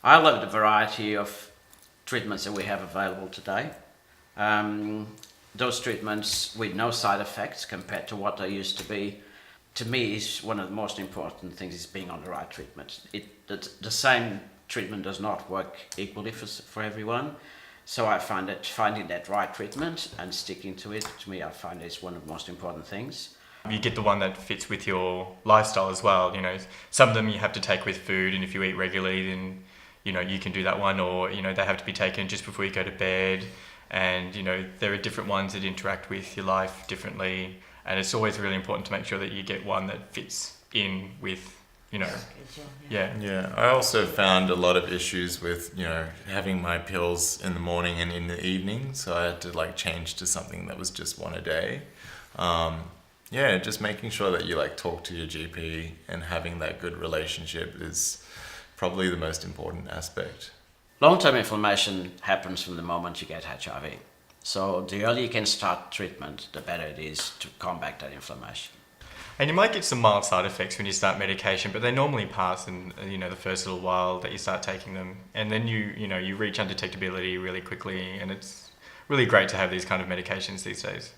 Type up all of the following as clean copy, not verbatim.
I love the variety of treatments that we have available today. Those treatments with no side effects compared to what they used to be, to me, is one of the most important things is being on the right treatment. The same treatment does not work equally for everyone. So I find that finding that right treatment and sticking to it, to me, I find is one of the most important things. You get the one that fits with your lifestyle as well. You know, some of them you have to take with food, and if you eat regularly, then you can do that one, or they have to be taken just before you go to bed. And there are different ones that interact with your life differently, and it's always really important to make sure that you get one that fits in with Yeah. I also found a lot of issues with, having my pills in the morning and in the evening. So I had to change to something that was just one a day. Just making sure that you talk to your GP and having that good relationship is probably the most important aspect. Long-term inflammation happens from the moment you get HIV. So the earlier you can start treatment, the better it is to combat that inflammation. And you might get some mild side effects when you start medication, but they normally pass in the first little while that you start taking them, and then you reach undetectability really quickly, and it's really great to have these kind of medications these days.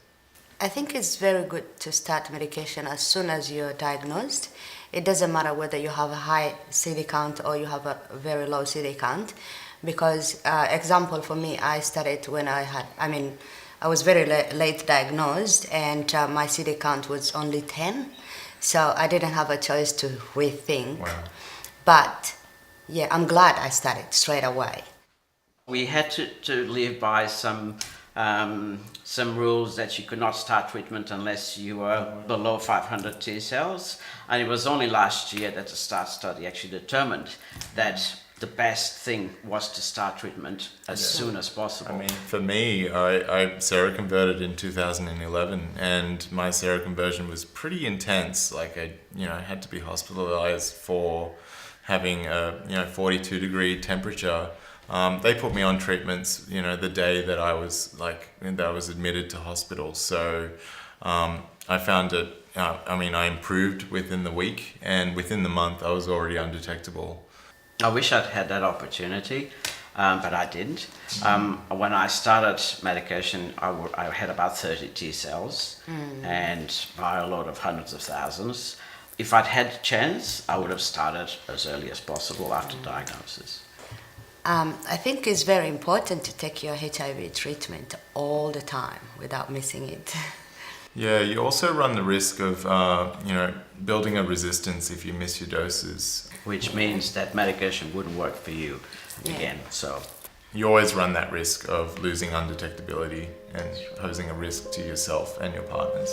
I think it's very good to start medication as soon as you're diagnosed. It doesn't matter whether you have a high CD count or you have a very low CD count, because example for me, I started when I was very late diagnosed, and my CD count was only 10, so I didn't have a choice to rethink. Wow. But I'm glad I started straight away. We had to live by some rules that you could not start treatment unless you were below 500 T cells, and it was only last year that the START study actually determined that the best thing was to start treatment as soon as possible. For me, I seroconverted in 2011, and my seroconversion was pretty intense. I had to be hospitalized for having a 42-degree temperature. They put me on treatments, the day that I was admitted to hospital. So I found it. I improved within the week, and within the month, I was already undetectable. I wish I'd had that opportunity, but I didn't. When I started medication, I had about 30 T cells and by a lot of hundreds of thousands. If I'd had a chance, I would have started as early as possible after diagnosis. I think it's very important to take your HIV treatment all the time without missing it. Yeah, you also run the risk of, building a resistance if you miss your doses. Which means that medication wouldn't work for you again. So you always run that risk of losing undetectability and posing a risk to yourself and your partners.